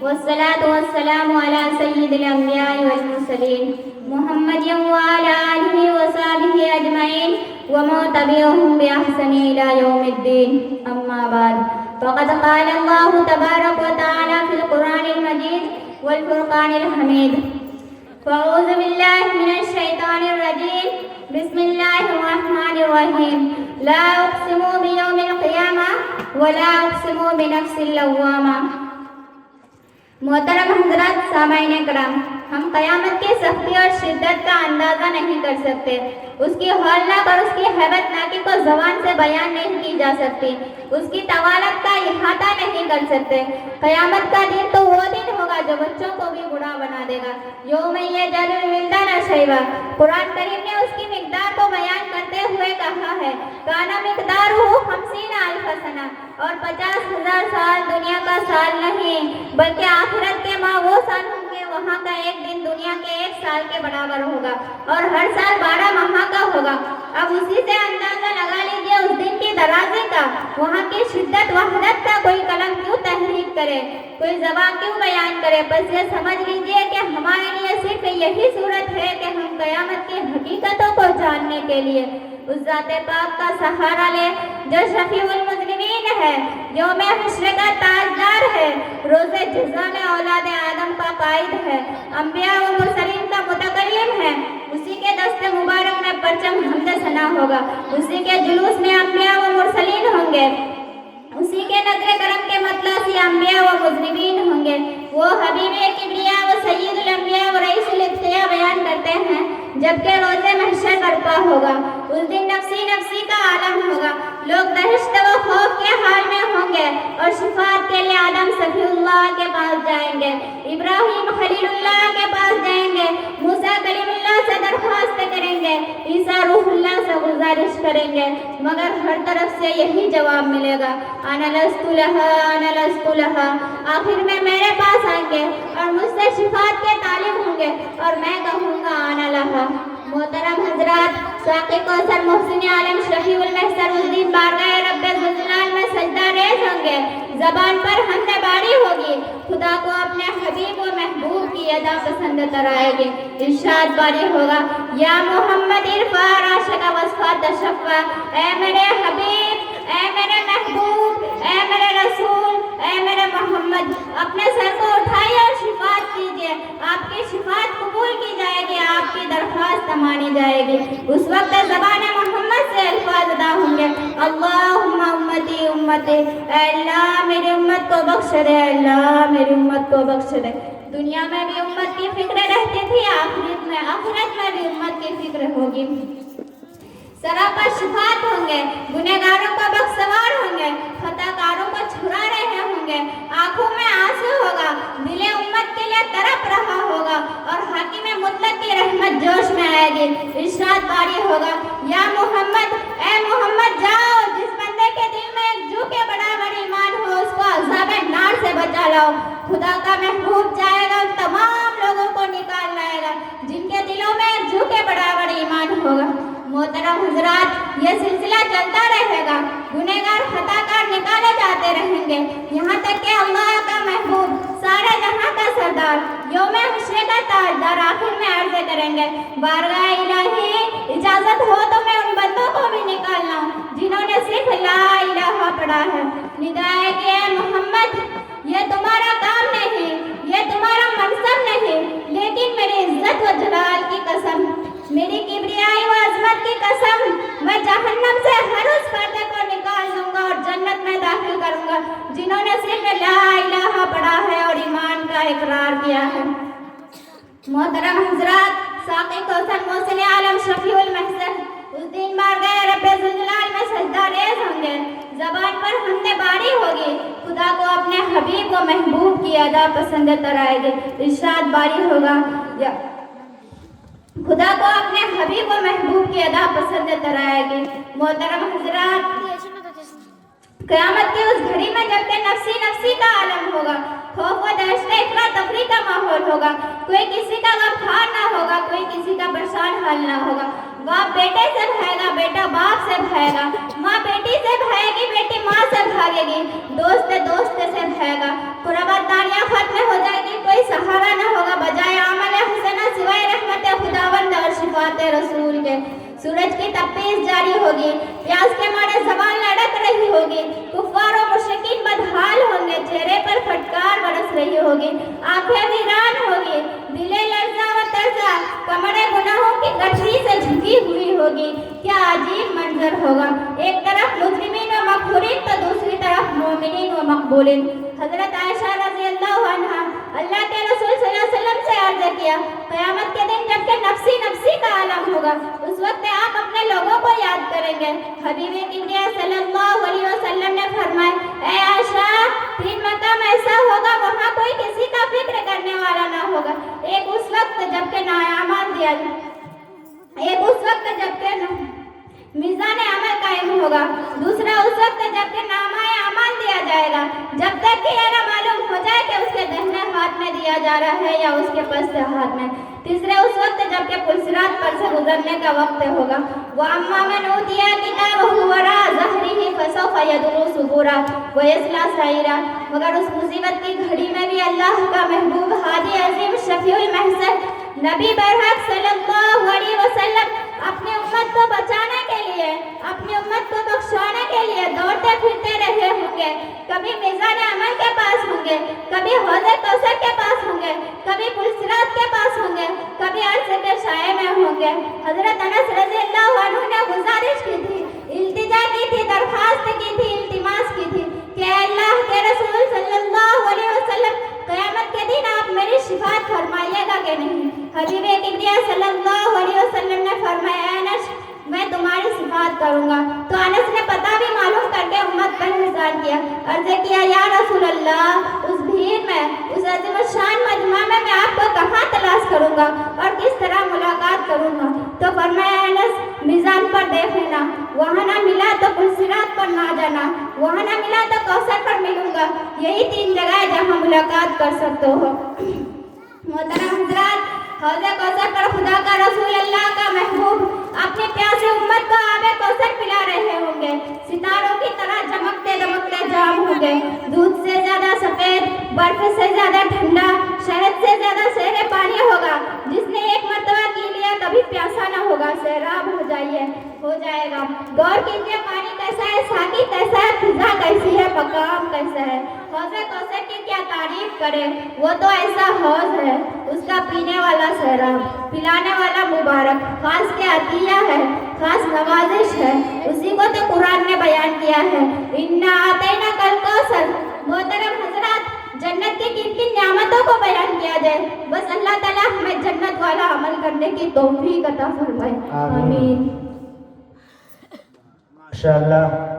والصلاة والسلام على سيد الأنبياء والمرسلين محمد وعلى آله وصحبه أجمعين ومن تبعهم بإحسان إلى يوم الدين أما بعد فقد قال الله تبارك وتعالى في القرآن المجيد والفرقان الحميد فأعوذ بالله من الشيطان الرجيم بسم الله الرحمن الرحيم لا أقسم بيوم القيامة ولا أقسم بنفس اللوامة. मोहतरम हजरत सामाईन करम, हम क़यामत की सख्ती और शिद्दत का अंदाज़ा नहीं कर सकते. उसकी हौलनाक और उसकी हैबतनाकी को ज़बान से बयान नहीं की जा सकती. उसकी तवालत का इहाता नहीं कर सकते. क़यामत का दिन तो वो दिन होगा जो बच्चों को भी बूढ़ा बना देगा. यौम यजअलुल विल्दान शैबा. कुरान करीम ने उसकी मिक़दार को बयान करते हुए कहा है काना मिक़दारुहु 50,000 सना, और 50,000 साल दुनिया का साल नहीं बल्कि आखिरत के माँ वो साल होंगे वहाँ का एक दिन दुनिया के 1 साल के बराबर होगा और हर साल 12 माह का होगा. अब उसी से अंदाजा लगा लीजिए उस दिन की दराज़ी का, वहाँ की शिद्दत वहदत का कोई कलम क्यों तहरीक करे, कोई ज़बान क्यों बयान करे. बस ये समझ लीजिए कि हमारे लिए सिर्फ यही सूरत है कि हम क़यामत की हकीकतों को जानने के लिए उस ज़ाते पाक का सहारा ले जो शफीउल मुज़निबीन है, जो में हश्र का ताजदार है, रोज़े जज़ा में औलाद आदम का कायद है, अंबिया व मुरसलीन का मुतकल्लिम है. उसी के दस्ते मुबारक में परचम हमद सना होगा, उसी के जुलूस में अंबिया व मुरसलीन होंगे, उसी के नज़र करम के मतलब से अंबिया व मुज़निबीन होंगे. वो हबीब किबरिया व सय्यदुल अंबिया व रईसुल इत्तिया बयान करते हैं जबकि रोज़े महशर बर्पा होगा उस दिन नफ्सी नफ्सी का आलम होगा. लोग दहशत व खौफ के हाल में होंगे और शिफात के लिए आदम सफीउल्लाह के पास जाएंगे, इब्राहिम खलीलुल्लाह के पास जाएंगे, मूसा कलीमुल्लाह से दरख्वास्त करेंगे, ईसा रूहुल्लाह से गुजारिश करेंगे, मगर हर तरफ से यही जवाब मिलेगा अना लस्तु लहा अना लस्तु लहा. आखिर में मेरे पास आएंगे और मुझसे शिफात के तालिब होंगे और मैं कहूँगा आना लहा. मोहतरम हजरात, साक़ी कौसर मोहसिन आलम शफीउल महशर उस दिन बारगाह रब्बे ज़ुल्जलाल में सजदा रेज़ होंगे. ज़बान पर हमद बारी होगी, खुदा को अपने हबीब व महबूब की अदा पसंद कराएगी. इरशाद बारी होगा या मोहम्मद इरफा राशिका वस्फा तशफ़ा. ए मेरे हबीब, ए मेरे महबूब, ए मेरे रसूल, ए मेरे मोहम्मद, अपने सर को उठाइए और शिफात कीजिए. आपकी शिफात कबूल की जाएगी, आपकी दरख्वास्त मानी जाएगी. उस वक्त ज़बान मोहम्मद से अल्फाज अदा होंगे अल्लाहुम्मा उम्मती उम्मती. अल्लाह मेरी उम्मत को बख्श दे, अल्लाह मेरी उम्मत को बख्श दे. दुनिया में भी उम्मत की फिक्र रहती थी, आखिरत में भी उम्मत की फिक्र होगी. सरापा शिफात होंगे, गुनहगारों को बख्शवार होंगे, खताकारों को छुड़ा रहे होंगे. आंखों में आंसू होगा, दिले उम्मत के लिए तड़प रहा होगा और हाकिम मुतलक की रहमत जोश में आएगी. इरशाद बारी होगा या मोहम्मद, ए मोहम्मद जाओ, जिस बंदे के दिल में एक जू के बराबर ईमान हो उसको अज़ाबे नार से बचा लाओ. खुदा का महबूब जाएगा उन तमाम लोगों को निकाल लाएगा जिनके दिलों में एक जू के बराबर ईमान होगा. मोहतरम हजरात, ये सिलसिला चलता रहेगा, गुनहगार खताकार निकाले जाते रहेंगे यहाँ तक कि अल्लाह का महबूब, सारे जहां का सरदार, यौमे हश्र का ताजदार आखिर में अर्ज़ करेंगे बारगाह इलाही, इजाज़त हो तो मैं उन बंदों को भी निकाल लाऊं जिन्होंने सिर्फ ला इलाहा पढ़ा है. निदाए के मोहम्मद, ये तुम्हारा काम नहीं, ये तुम्हारा मनसब नहीं, लेकिन मेरी इज्जत व जलाल की कसम, मेरी किबरियाई व अज़मत की कसम, मैं जहन्नम से हर उस पर्दे को निकाल दूंगा और जन्नत में दाखिल करूंगा जिन्होंने सिर्फ ला इलाहा पढ़ा है और ईमान का इकरार किया है. मोहतरम हजरात, साक़ी कौसर मोहसिन आलम शफीउल महशर उस दिन बारगाह रब्बे ज़ुल्जलाल में सजदा रेज़ होंगे. ज़बान पर हमद बारी होगी, खुदा को अपने हबीब व महबूब की अदा पसंद कराएगी. इरशाद बारी होगा या खुदा को अपने हबीब व महबूब की अदा पसंद कराएगी. मोहतरम हजरात, क़यामत की उस घड़ी में जबकि नफ्सी नफ्सी का आलम होगा, खौफ व दहशत इफ़रा तफरी का माहौल होगा, कोई किसी का गमखार ना होगा, कोई किसी का परेशान हाल ना होगा. बाप बेटे से भागेगा, बेटा बाप से भागेगा, माँ बेटी से भागेगी, बेटी माँ से भागेगी, दोस्त दोस्त से भागेगा. कुर्बानियाँ खत्म हो वफात रसूल के। सूरज की तपिश जारी होगी, प्यास के मारे ज़बान लड़क रही होगी, कुफ्फार और मुशरिकीन बदहाल होंगे, चेहरे पर फटकार बरस रही होगी, आंखें वीरान होगी, दिले लर्जा व तर्जा, कमरें गुनाहों की गठरी से झुकी हुई होगी। क्या अजीब मंजर होगा, एक तरफ मुजरिमीन व मक़फूरीन तो दूसरी तरफ मोमिनीन व मक़बूलीन। हज़रत आयशा रज़ी अल्लाह अन्हा अल्लाह के रसूल सल्लल्लाहु अलैहि वसल्लम से अर्ज़ किया, क़यामत के दिन जबकि नफ्सी नफ्सी का आलम होगा, उस वक्त आप अपने लोगों को याद करेंगे। हबीबे किबरिया सल्लल्लाहु अलैहि वसल्लम ने फरमाया, ऐ आयशा, 3 मकाम ऐसा होगा वहाँ कोई किसी का फिक्र करने वाला ना होगा। एक उस वक्त जबकि नायामान दिया, एक उस वक्त जबकि मीज़ान अमल कायम होगा, दूसरा उस वक्त जबकि नामाए अमाल दिया जाएगा, जब तक कि यह न मालूम हो जाए कि उसके दाहिने हाथ में दिया जा रहा है या उसके पश्चिमी हाथ में, तीसरे उस वक्त जबकि पुलसिरात पर से गुजरने का वक्त होगा। वह अम्मा मन ऊतिया किताबहु वरा ज़हरिही फसौफ यदउ सुबूरा व यस्ला सईरा। मगर उस मुसीबत की घड़ी में भी अल्लाह का महबूब हादी अजीम शफीउल महसन नबी बरहक सल्लल्लाहु अलैहि वसल्लम अपनी उम्मत को बचाने के लिए, अपनी उम्मत को बख्शाने के लिए दौड़ते फिरते रहे होंगे। कभी मीज़ान अमल के पास होंगे, कभी हौज़े कौसर के पास होंगे, कभी पुलसिरात के पास होंगे, कभी अर्श के साए में होंगे। हज़रत अनस रज़ियल्लाहु अन्हु ने गुजारिश की थी, इल्तिजा की थी, दरख्वास्त की थी, इल्तिमास की थी कि अल्लाह के रसूल सल्लल्लाहु अलैहि वसल्लम क़यामत के दिन आप मेरी शिफात फरमाइएगा कि नहीं। हबीबे किबरिया सल्लल्लाहु अलैहि वसल्लम ने फरमाया, अनस मैं तुम्हारी सिफात करूँगा। तो अनस ने पता भी मालूम करके उम्मत पर इंतज़ार किया, अर्ज़ किया, या रसूल अल्लाह, उस भीड़ में, उस अज़ीमुश्शान मजमा में मैं आपको कहाँ तलाश करूँगा और किस तरह मुलाकात करूँगा। तो फरमाया, अनस मीज़ान पर देख लेना, वहाँ ना मिला तो पुलसिरात पर ना जाना, वहाँ ना मिला तो कौसर पर मिलूँगा। यही 3 जगह है जहाँ मुलाकात कर सकते हो। मोहतरम हज़रात, हौज़े कौसर पर खुदा का रसूल अल्लाह का महबूब अपने प्यासे उम्मत को आबे कौसर पिला रहे होंगे, सितारों की तरह चमकते दमकते जाम होंगे, दूध से ज़्यादा सफ़ेद, बर्फ से ज़्यादा ठंडा, शहद से ज़्यादा शहरे पानी होगा। जिसने एक मरतबा पी लिया कभी प्यासा ना होगा, सैराब हो जाएगा। गौर कीजिए, पानी कैसा है, साकी कैसा है, फिजा कैसी है, मकाम कैसा है। हौज़े कौसर की क्या तारीफ करें, वो तो ऐसा हौज़ है, उसका पीने वाला सैराब, पिलाने वाला मुबारक, खास के अतिया है, खास नवाजिश है। उसी को तो कुरान ने बयान किया है, इन्ना आतैना कल कौसर। मोहतरम हज़रात, जन्नत की किन नियामतों को बयान किया जाए, बस अल्लाह ताला हमें जन्नत वाला अमल करने की तौफीक अता फरमाए। आमीन। माशाअल्लाह।